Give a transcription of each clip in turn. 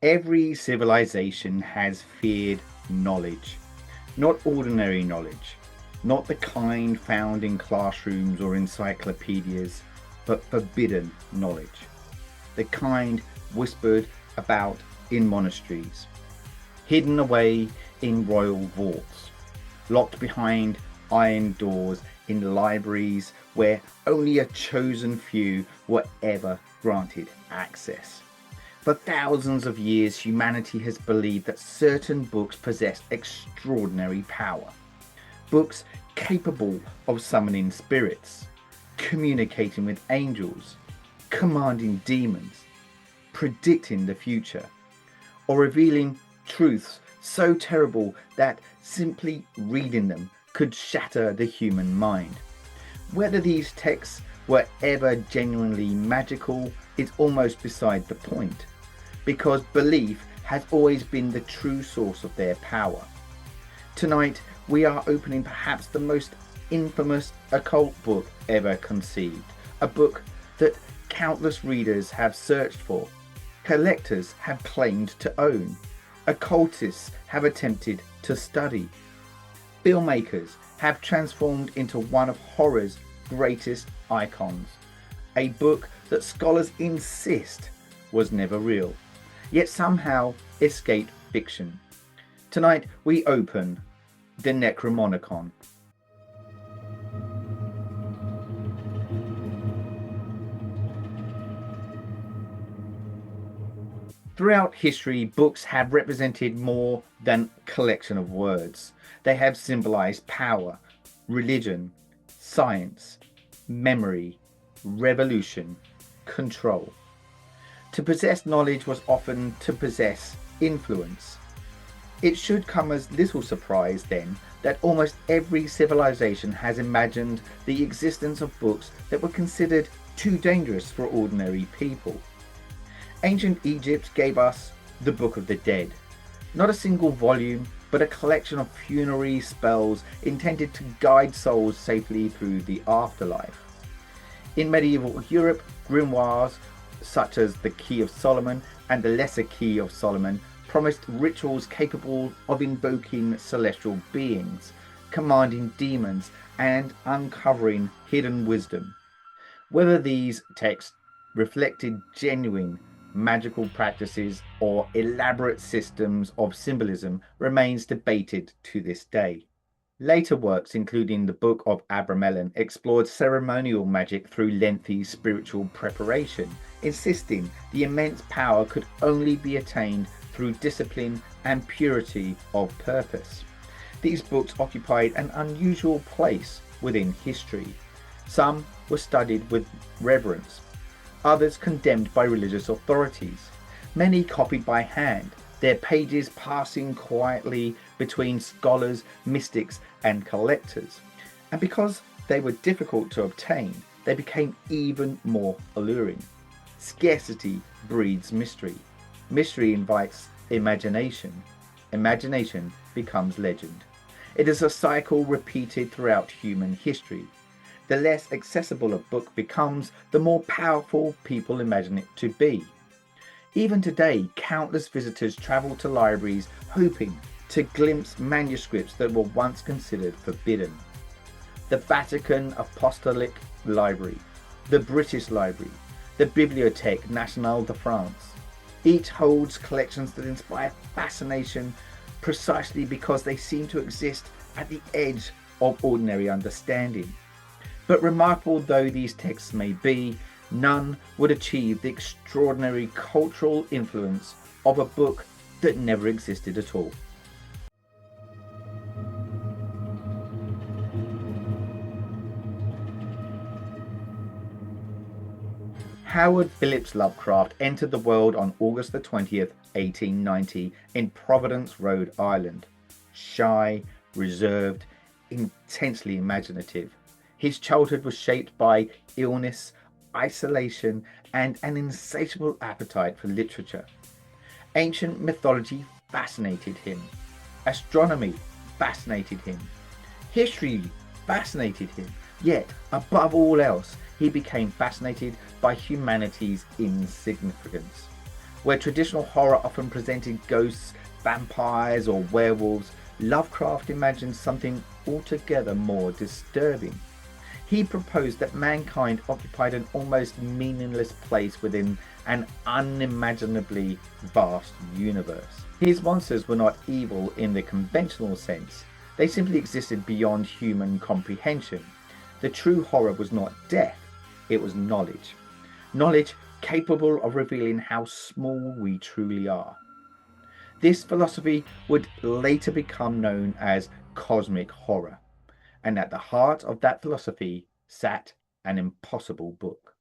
Every civilization has feared knowledge, not ordinary knowledge, not the kind found in classrooms or encyclopedias, but forbidden knowledge, the kind whispered about in monasteries, hidden away in royal vaults, locked behind iron doors in libraries where only a chosen few were ever granted access. For thousands of years, humanity has believed that certain books possess extraordinary power. Books capable of summoning spirits, communicating with angels, commanding demons, predicting the future, or revealing truths so terrible that simply reading them could shatter the human mind. Whether these texts were ever genuinely magical is almost beside the point, because belief has always been the true source of their power. Tonight, we are opening perhaps the most infamous occult book ever conceived, a book that countless readers have searched for, collectors have claimed to own, occultists have attempted to study, filmmakers have transformed into one of horror's greatest icons, a book that scholars insist was never real, yet somehow escaped fiction. Tonight we open the Necronomicon. Throughout history, books have represented more than a collection of words. They have symbolized power, religion, science, memory, revolution, control. To possess knowledge was often to possess influence. It should come as little surprise then that almost every civilization has imagined the existence of books that were considered too dangerous for ordinary people. Ancient Egypt gave us the Book of the Dead, not a single volume, but a collection of funerary spells intended to guide souls safely through the afterlife. In medieval Europe, grimoires such as the Key of Solomon and the Lesser Key of Solomon promised rituals capable of invoking celestial beings, commanding demons, and uncovering hidden wisdom. Whether these texts reflected genuine magical practices or elaborate systems of symbolism remains debated to this day. Later works, including the Book of Abramelin, explored ceremonial magic through lengthy spiritual preparation, insisting the immense power could only be attained through discipline and purity of purpose. These books occupied an unusual place within history. Some were studied with reverence, others condemned by religious authorities, many copied by hand, their pages passing quietly between scholars, mystics, and collectors. And because they were difficult to obtain, they became even more alluring. Scarcity breeds mystery. Mystery invites imagination. Imagination becomes legend. It is a cycle repeated throughout human history. The less accessible a book becomes, the more powerful people imagine it to be. Even today, countless visitors travel to libraries hoping to glimpse manuscripts that were once considered forbidden. The Vatican Apostolic Library, the British Library, the Bibliothèque Nationale de France, each holds collections that inspire fascination precisely because they seem to exist at the edge of ordinary understanding. But remarkable though these texts may be, none would achieve the extraordinary cultural influence of a book that never existed at all. Howard Phillips Lovecraft entered the world on August the 20th, 1890 in Providence, Rhode Island. Shy, reserved, intensely imaginative. His childhood was shaped by illness, isolation, and an insatiable appetite for literature. Ancient mythology fascinated him. Astronomy fascinated him. History fascinated him. Yet, above all else, he became fascinated by humanity's insignificance. Where traditional horror often presented ghosts, vampires, or werewolves, Lovecraft imagined something altogether more disturbing. He proposed that mankind occupied an almost meaningless place within an unimaginably vast universe. His monsters were not evil in the conventional sense, they simply existed beyond human comprehension. The true horror was not death, it was knowledge. Knowledge capable of revealing how small we truly are. This philosophy would later become known as cosmic horror, and at the heart of that philosophy sat an impossible book.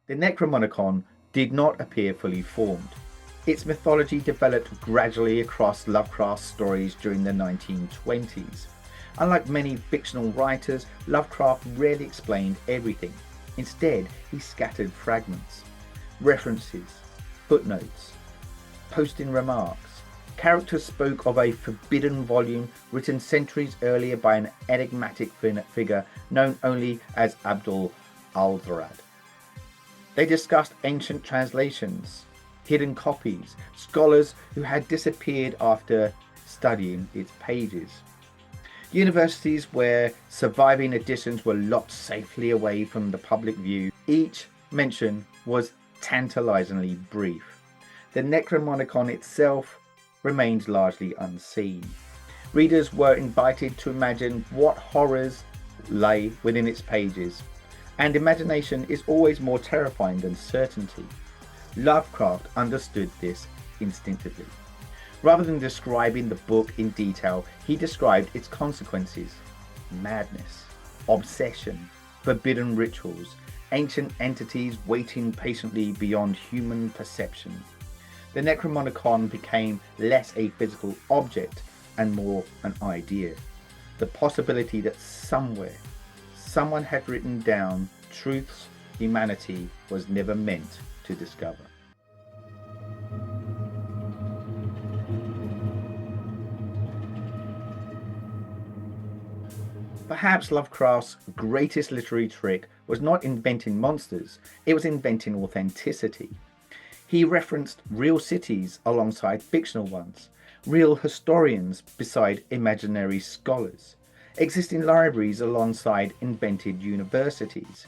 The Necronomicon did not appear fully formed. Its mythology developed gradually across Lovecraft's stories during the 1920s. Unlike many fictional writers, Lovecraft rarely explained everything. Instead, he scattered fragments, references, footnotes, posting remarks. Characters spoke of a forbidden volume written centuries earlier by an enigmatic figure known only as Abdul al-Zurad. They discussed ancient translations, hidden copies, scholars who had disappeared after studying its pages. Universities where surviving editions were locked safely away from the public view. Each mention was tantalizingly brief. The Necronomicon itself remained largely unseen. Readers were invited to imagine what horrors lay within its pages, and imagination is always more terrifying than certainty. Lovecraft understood this instinctively. Rather than describing the book in detail, he described its consequences: madness, obsession, forbidden rituals, ancient entities waiting patiently beyond human perception. The Necronomicon became less a physical object and more an idea. The possibility that somewhere, someone had written down truths humanity was never meant to discover. Perhaps Lovecraft's greatest literary trick was not inventing monsters, it was inventing authenticity. He referenced real cities alongside fictional ones, real historians beside imaginary scholars, existing libraries alongside invented universities.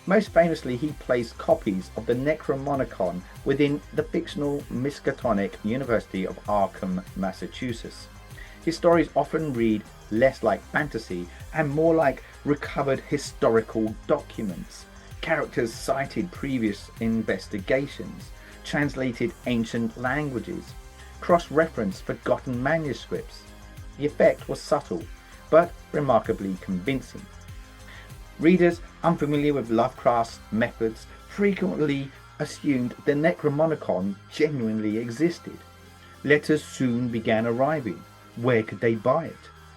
Most famously, he placed copies of the Necronomicon within the fictional Miskatonic University of Arkham, Massachusetts. His stories often read less like fantasy and more like recovered historical documents. Characters cited previous investigations, translated ancient languages, cross-referenced forgotten manuscripts. The effect was subtle, but remarkably convincing. Readers unfamiliar with Lovecraft's methods frequently assumed the Necronomicon genuinely existed. Letters soon began arriving. Where could they buy it?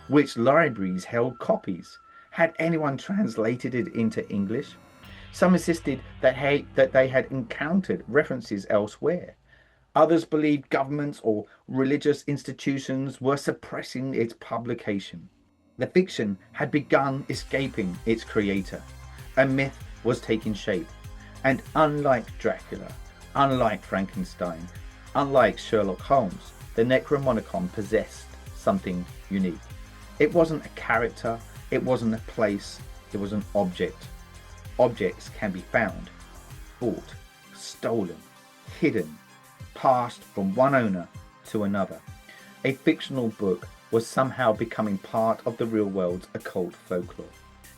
Which libraries held copies? Had anyone translated it into English? Some insisted that they had encountered references elsewhere. Others believed governments or religious institutions were suppressing its publication. The fiction had begun escaping its creator. A myth was taking shape. And unlike Dracula, unlike Frankenstein, unlike Sherlock Holmes, the Necronomicon possessed something unique. It wasn't a character, it wasn't a place, it was an object. Objects can be found, bought, stolen, hidden, passed from one owner to another. A fictional book was somehow becoming part of the real world's occult folklore.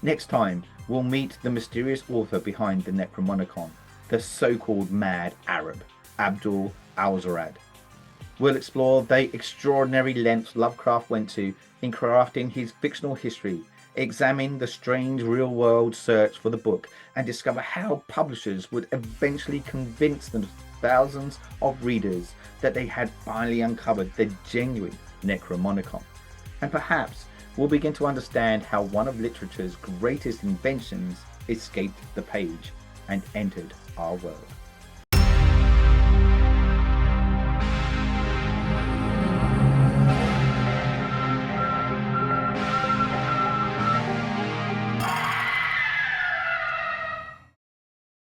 Next time, we'll meet the mysterious author behind the Necronomicon, the so-called mad Arab, Abdul al-Zurad. We'll explore the extraordinary lengths Lovecraft went to in crafting his fictional history, examine the strange real-world search for the book, and discover how publishers would eventually convince the thousands of readers that they had finally uncovered the genuine Necronomicon. And perhaps we'll begin to understand how one of literature's greatest inventions escaped the page and entered our world.